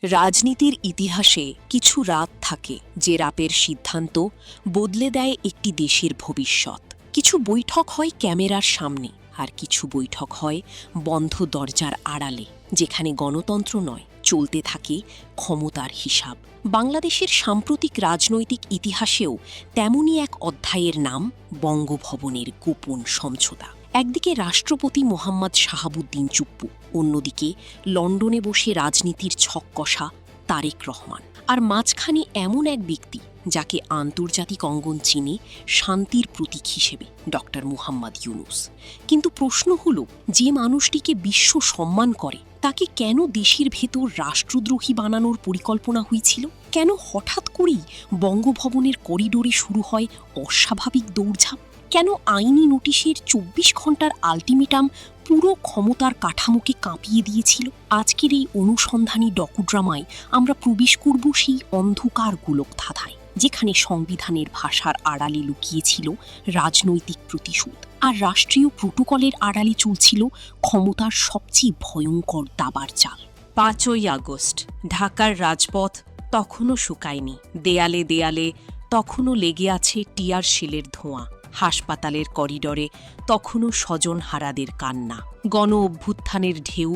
রাজনীতির ইতিহাসে কিছু রাত থাকে যে রাতের সিদ্ধান্ত বদলে দেয় একটি দেশের ভবিষ্যৎ। কিছু বৈঠক হয় ক্যামেরার সামনে, আর কিছু বৈঠক হয় বন্ধ দরজার আড়ালে, যেখানে গণতন্ত্র নয়, চলতে থাকে ক্ষমতার হিসাব। বাংলাদেশের সাম্প্রতিক রাজনৈতিক ইতিহাসেও তেমনই এক অধ্যায়ের নাম বঙ্গভবনের গোপন সমঝোতা। একদিকে রাষ্ট্রপতি মোহাম্মদ শাহাবুদ্দিন চুপ্পু, অন্যদিকে লন্ডনে বসে রাজনীতির ছক কষা তারেক রহমান, আর মাঝখানে এমন এক ব্যক্তি যাকে আন্তর্জাতিক অঙ্গন চিনে শান্তির প্রতীক হিসেবে, ডক্টর মুহাম্মদ ইউনূস। কিন্তু প্রশ্ন হল, যে মানুষটিকে বিশ্ব সম্মান করে তাকে কেন দেশের ভেতর রাষ্ট্রদ্রোহী বানানোর পরিকল্পনা হয়েছিল? কেন হঠাৎ করেই বঙ্গভবনের করিডোরে শুরু হয় অস্বাভাবিক দৌড়ঝাঁপ? কেন আইনি নোটিশের ২৪ ঘণ্টার আলটিমেটাম পুরো ক্ষমতার কাঠামোকে কাঁপিয়ে দিয়েছিল? আজকের এই অনুসন্ধানী ডকুড্রামায় আমরা প্রবেশ করব সেই অন্ধকার গোলকধাঁধায়, যেখানে সংবিধানের ভাষার আড়ালে লুকিয়েছিল রাজনৈতিক প্রতিশোধ, আর রাষ্ট্রীয় প্রোটোকলের আড়ালে চলছিল ক্ষমতার সবচেয়ে ভয়ঙ্কর দাবার চাল। ৫ই আগস্ট ঢাকার রাজপথ তখনও শুকায়নি। দেয়ালে দেয়ালে তখনও লেগে আছে টিয়ার শেলের ধোঁয়া। হাসপাতালের করিডরে তখনও স্বজনহারাদের কান্না। গণ অভ্যুত্থানের ঢেউ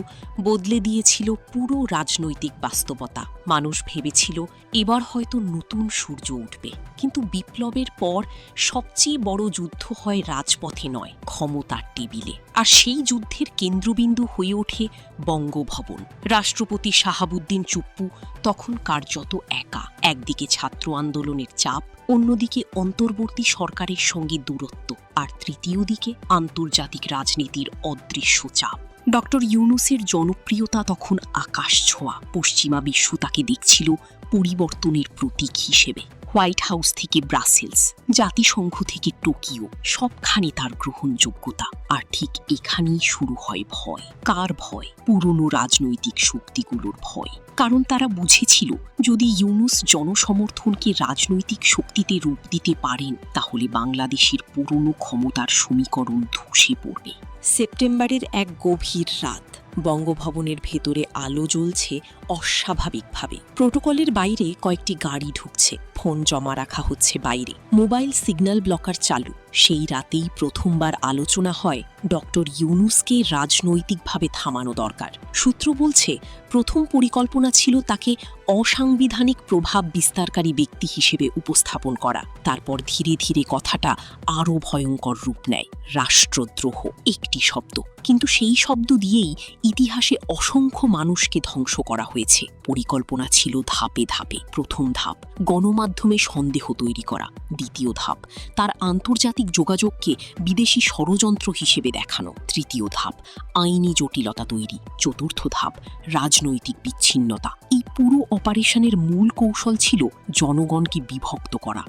বদলে দিয়েছিল পুরো রাজনৈতিক বাস্তবতা। মানুষ ভেবেছিল এবার হয়তো নতুন সূর্য উঠবে, কিন্তু বিপ্লবের পর সবচেয়ে বড় যুদ্ধ হয় রাজপথে নয়, ক্ষমতার টেবিলে। আর সেই যুদ্ধের কেন্দ্রবিন্দু হয়ে ওঠে বঙ্গভবন। রাষ্ট্রপতি শাহাবুদ্দিন চুপ্পু তখন কার্যত একা। একদিকে ছাত্র আন্দোলনের চাপ, অন্যদিকে অন্তর্বর্তী সরকারের সঙ্গে দূরত্ব, আর তৃতীয় দিকে আন্তর্জাতিক রাজনীতির অদৃশ্য চাপ। ডক্টর ইউনূসের জনপ্রিয়তা তখন আকাশ ছোঁয়া। পশ্চিমা বিশ্ব তাকে দেখছিল পরিবর্তনের প্রতীক হিসেবে। হোয়াইট হাউস থেকে ব্রাসেলস, জাতিসংঘ থেকে টোকিও, সবখানে তার গ্রহণযোগ্যতা। আর ঠিক এখানেই শুরু হয় ভয়। কার ভয়? পুরনো রাজনৈতিক শক্তিগুলোর ভয়। কারণ তারা বুঝেছিল, যদি ইউনূস জনসমর্থনকে রাজনৈতিক শক্তিতে রূপ দিতে পারেন, তাহলে বাংলাদেশের পুরনো ক্ষমতার সমীকরণ ধসে পড়বে। সেপ্টেম্বরের এক গভীর রাত, বঙ্গভবনের ভেতরে আলো জ্বলছে অস্বাভাবিকভাবে। প্রোটোকলের বাইরে কয়েকটি গাড়ি ঢুকছে, ফোন জমা রাখা হচ্ছে বাইরে, মোবাইল সিগন্যাল ব্লকার চালু। সেই রাতেই প্রথমবার আলোচনা হয় ডক্টর ইউনূসকে রাজনৈতিকভাবে থামানো দরকার। সূত্র বলছে, প্রথম পরিকল্পনা ছিল তাকে অসাংবিধানিক প্রভাব বিস্তারকারী ব্যক্তি হিসেবে উপস্থাপন করা। তারপর ধীরে ধীরে কথাটা আরও ভয়ঙ্কর রূপ নেয়, রাষ্ট্রদ্রোহ। একটি শব্দ, কিন্তু সেই শব্দ দিয়েই ইতিহাসে অসংখ্য মানুষকে ধ্বংস করা হয়েছে। পরিকল্পনা ছিল ধাপে ধাপে। প্রথম ধাপ, গণমাধ্যমে সন্দেহ তৈরি করা। দ্বিতীয় ধাপ, তার আন্তর্জাতিক যোগাযোগকে বিদেশি ষড়যন্ত্র হিসেবে দেখানো। তৃতীয় ধাপ, আইনি জটিলতা তৈরি। চতুর্থ ধাপ, রাজনৈতিক বিচ্ছিন্নতা। এই পুরো অপারেশনের মূল কৌশল ছিল জনগণকে বিভক্ত করা।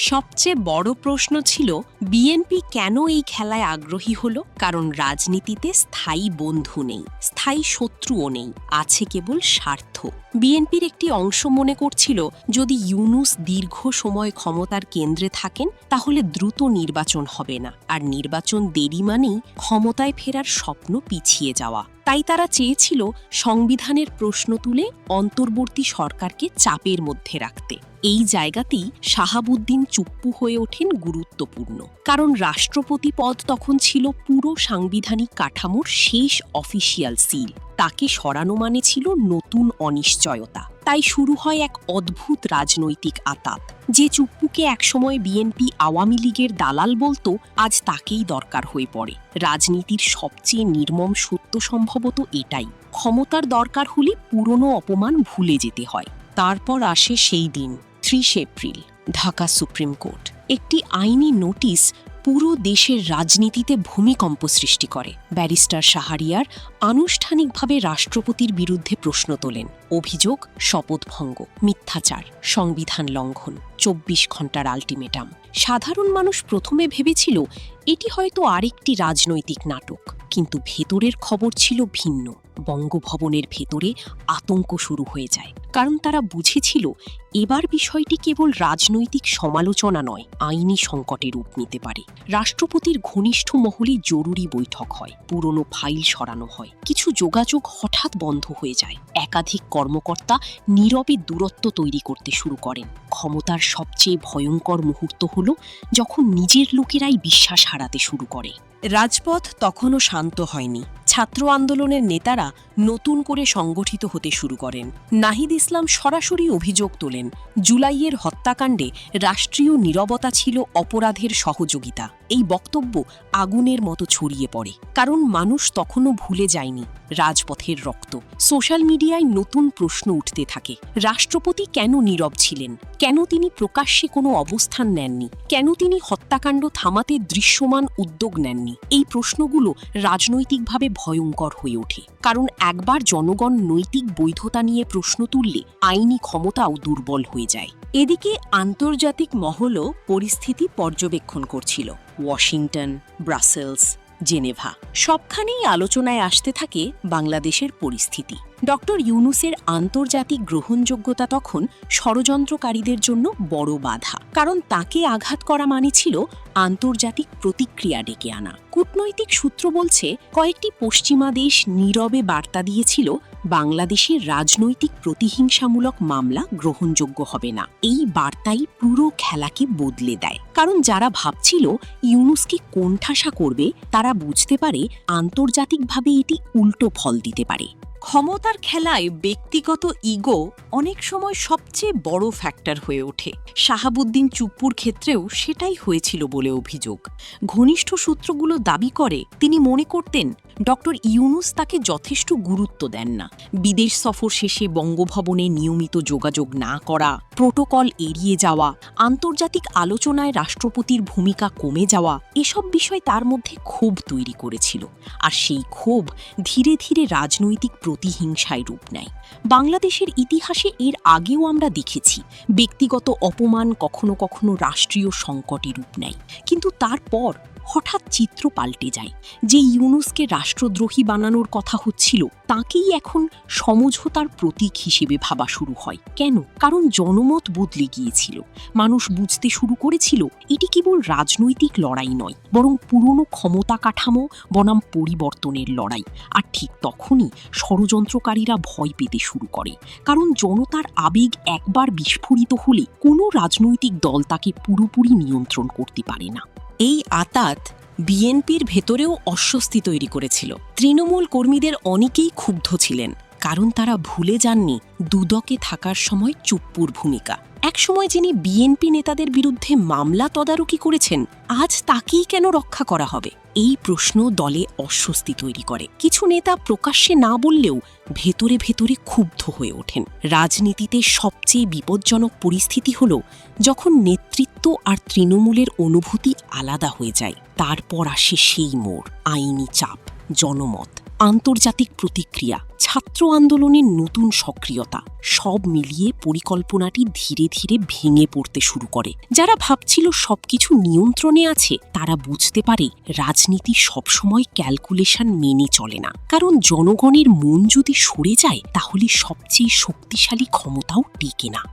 সবচেয়ে বড় প্রশ্ন ছিল, বিএনপি কেন এই খেলায় আগ্রহী হল? কারণ রাজনীতিতে স্থায়ী বন্ধু নেই, স্থায়ী শত্রুও নেই, আছে কেবল স্বার্থ। বিএনপির একটি অংশ মনে করছিল, যদি ইউনূস দীর্ঘ সময় ক্ষমতার কেন্দ্রে থাকেন, তাহলে দ্রুত নির্বাচন হবে না, আর নির্বাচন দেরি মানেই ক্ষমতায় ফেরার স্বপ্ন পিছিয়ে যাওয়া। তাই তারা চেয়েছিল সংবিধানের প্রশ্ন তুলে অন্তর্বর্তী সরকারকে চাপের মধ্যে রাখতে। এই জায়গাতেই শাহাবুদ্দিন চুপ্পু হয়ে ওঠেন গুরুত্বপূর্ণ। কারণ রাষ্ট্রপতি পদ তখন ছিল পুরো সাংবিধানিক কাঠামোর শেষ অফিসিয়াল সিল। তাকে সরানো মানে ছিল নতুন অনিশ্চয়তা। তাই শুরু হয় এক অদ্ভুত রাজনৈতিক আঁতাত। যে চুপ্পুকে একসময় বিএনপি আওয়ামী লীগের দালাল বলতো, আজ তাকেই দরকার হয়ে পড়ে। রাজনীতির সবচেয়ে নির্মম সত্য সম্ভবত এটাই, ক্ষমতার দরকার হলে পুরনো অপমান ভুলে যেতে হয়। তারপর আসে সেই দিন, ৩০ এপ্রিল, ঢাকা সুপ্রিম কোর্ট। একটি আইনি নোটিশ পুরো দেশের রাজনীতিতে ভূমিকম্প সৃষ্টি করে। ব্যারিস্টার শাহরিয়ার আনুষ্ঠানিকভাবে রাষ্ট্রপতির বিরুদ্ধে প্রশ্ন তোলেন। অভিযোগ, শপথভঙ্গ, মিথ্যাচার, সংবিধান লঙ্ঘন, ২৪ ঘণ্টার আলটিমেটাম। সাধারণ মানুষ প্রথমে ভেবেছিল এটি হয়তো আরেকটি রাজনৈতিক নাটক, কিন্তু ভেতরের খবর ছিল ভিন্ন। বঙ্গভবনের ভেতরে আতঙ্ক শুরু হয়ে যায়। কারণ তারা বুঝেছিল এবার বিষয়টি কেবল রাজনৈতিক সমালোচনা নয়, আইনি সংকটে রূপ নিতে পারে। রাষ্ট্রপতির ঘনিষ্ঠ মহলে জরুরি বৈঠক হয়, পুরনো ফাইল সরানো হয়, কিছু যোগাযোগ হঠাৎ বন্ধ হয়ে যায়। একাধিক কর্মকর্তা নীরবে দূরত্ব তৈরি করতে শুরু করেন। ক্ষমতার সবচেয়ে ভয়ঙ্কর মুহূর্ত হল যখন নিজের লোকেরাই বিশ্বাস হারাতে শুরু করে। রাজপথ তখনও শান্ত হয়নি। ছাত্র আন্দোলনের নেতারা নতুন করে সংগঠিত হতে শুরু করেন। নাহিদ ইসলাম সরাসরি অভিযোগ তোলেন, জুলাইয়ের হত্যাকাণ্ডে রাষ্ট্রীয় নীরবতা ছিল অপরাধের সহযোগিতা। এই বক্তব্য আগুনের মতো ছড়িয়ে পড়ে, কারণ মানুষ তখনও ভুলে যায়নি রাজপথের রক্ত। সোশ্যাল মিডিয়ায় নতুন প্রশ্ন উঠতে থাকে। রাষ্ট্রপতি কেন নীরব ছিলেন? কেন তিনি প্রকাশ্যে কোনো অবস্থান নেননি? কেন তিনি হত্যাকাণ্ড থামাতে দৃশ্যমান উদ্যোগ নেননি? এই প্রশ্নগুলো রাজনৈতিকভাবে ভয়ঙ্কর হয়ে ওঠে, কারণ একবার জনগণ নৈতিক বৈধতা নিয়ে প্রশ্ন তুললে আইনি ক্ষমতাও দুর্বল হয়ে যায়। এদিকে আন্তর্জাতিক মহলও পরিস্থিতি পর্যবেক্ষণ করছিল। ওয়াশিংটন, ব্রাসেলস, জেনেভা সবখানেই আলোচনায় আসতে থাকে বাংলাদেশের পরিস্থিতি। ডক্টর ইউনূসের আন্তর্জাতিক গ্রহণযোগ্যতা তখন ষড়যন্ত্রকারীদের জন্য বড় বাধা, কারণ তাকে আঘাত করা মানে ছিল আন্তর্জাতিক প্রতিক্রিয়া ডেকে আনা। কূটনৈতিক সূত্র বলছে, কয়েকটি পশ্চিমা দেশ নীরবে বার্তা দিয়েছিল বাংলাদেশের রাজনৈতিক প্রতিহিংসামূলক মামলা গ্রহণযোগ্য হবে না। এই বার্তাই পুরো খেলাকে বদলে দেয়, কারণ যারা ভাবছিল ইউনূসকে কোণঠাসা করবে, তারা বুঝতে পারে আন্তর্জাতিকভাবে এটি উল্টো ফল দিতে পারে। ক্ষমতার খেলায় ব্যক্তিগত ইগো অনেক সময় সবচেয়ে বড় ফ্যাক্টর হয়ে ওঠে। শাহাবুদ্দিন চুপ্পুর ক্ষেত্রেও সেটাই হয়েছিল বলে অভিযোগ। ঘনিষ্ঠ সূত্রগুলো দাবি করে, তিনি মনে করতেন ডক্টর ইউনূস তাকে যথেষ্ট গুরুত্ব দেন না। বিদেশ সফর শেষে বঙ্গভবনে নিয়মিত যোগাযোগ না করা, প্রোটোকল এড়িয়ে যাওয়া, আন্তর্জাতিক আলোচনায় রাষ্ট্রপতির ভূমিকা কমে যাওয়া, এসব বিষয় তার মধ্যে ক্ষোভ তৈরি করেছিল। আর সেই ক্ষোভ ধীরে ধীরে রাজনৈতিক প্রতিহিংসায় রূপ নেয়। বাংলাদেশের ইতিহাসে এর আগেও আমরা দেখেছি ব্যক্তিগত অপমান কখনো কখনো রাষ্ট্রীয় সংকটে রূপ নেয়, কিন্তু তারপর হঠাৎ চিত্র পাল্টে যায়। যে ইউনূসকে রাষ্ট্রদ্রোহী বানানোর কথা হচ্ছিল, তাকেই এখন সমঝোতার প্রতীক হিসেবে ভাবা শুরু হয়। কেন? কারণ জনমত বদলে গিয়েছিল। মানুষ বুঝতে শুরু করেছিল এটি কেবল রাজনৈতিক লড়াই নয়, বরং পুরনো ক্ষমতা কাঠামো বনাম পরিবর্তনের লড়াই। আর ঠিক তখনই ষড়যন্ত্রকারীরা ভয় পেতে শুরু করে, কারণ জনতার আবেগ একবার বিস্ফোরিত হলে কোনো রাজনৈতিক দল তাকে পুরোপুরি নিয়ন্ত্রণ করতে পারে না। এই আতাত বিএনপির ভেতরেও অস্বস্তি তৈরি করেছিল। তৃণমূল কর্মীদের অনেকেই ক্ষুব্ধ ছিলেন, কারণ তারা ভুলে যাননি দুদকে থাকার সময় চুপ্পুর ভূমিকা। একসময় যিনি বিএনপি নেতাদের বিরুদ্ধে মামলা তদারকি করেছেন, আজ তাকেই কেন রক্ষা করা হবে? এই প্রশ্ন দলে অস্বস্তি তৈরি করে। কিছু নেতা প্রকাশ্যে না বললেও ভেতরে ভেতরে ক্ষুব্ধ হয়ে ওঠেন। রাজনীতিতে সবচেয়ে বিপজ্জনক পরিস্থিতি হল যখন নেতৃত্ব আর তৃণমূলের অনুভূতি আলাদা হয়ে যায়। তারপর আসে সেই মোড়, আইনি চাপ, জনমত, আন্তর্জাতিক প্রতিক্রিয়া, ছাত্র আন্দোলনের নতুন সক্রিয়তা। সব মিলিয়ে পরিকল্পনাটি ধীরে ধীরে ভেঙে পড়তে শুরু করে। যারা ভাবছিল সবকিছু নিয়ন্ত্রণে আছে, তারা বুঝতে পারে রাজনীতি সবসময় ক্যালকুলেশন মেনে চলে না। কারণ জনগণের মন যদি সরে যায়, তাহলে সবচেয়ে শক্তিশালী ক্ষমতাও টিকে না।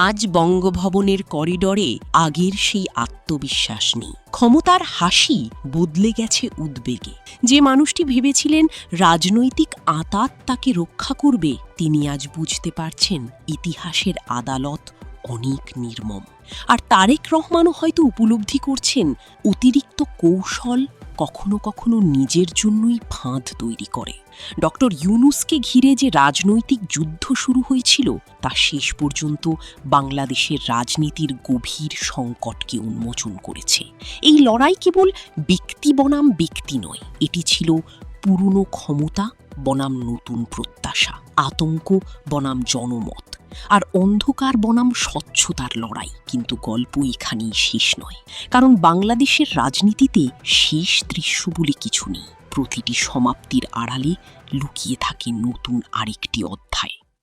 আজ বঙ্গভবনের করিডরে আগের সেই আত্মবিশ্বাস নেই। ক্ষমতার হাসি বদলে গেছে উদ্বেগে। যে মানুষটি ভেবেছিলেন রাজনৈতিক আঁতাত তাকে রক্ষা করবে, তিনি আজ বুঝতে পারছেন ইতিহাসের আদালত অনেক নির্মম। আর তারেক রহমানও হয়তো উপলব্ধি করছেন অতিরিক্ত কৌশল কখনো কখনো নিজের জন্যই ফাঁদ তৈরি করে। ডক্টর ইউনূসকে ঘিরে যে রাজনৈতিক যুদ্ধ শুরু হয়েছিল, তা শেষ পর্যন্ত বাংলাদেশের রাজনীতির গভীর সংকটকে উন্মোচন করেছে। এই লড়াই কেবল ব্যক্তি বনাম ব্যক্তি নয়, এটি ছিল পুরনো ক্ষমতা বনাম নতুন প্রত্যাশা, আতঙ্ক বনাম জনমত, আর অন্ধকার বনাম স্বচ্ছতার লড়াই। কিন্তু গল্প এখানেই শেষ নয়, কারণ বাংলাদেশের রাজনীতিতে শেষ দৃশ্য বলে কিছু নেই। প্রতিটি সমাপ্তির আড়ালে লুকিয়ে থাকে নতুন আরেকটি অধ্যায়।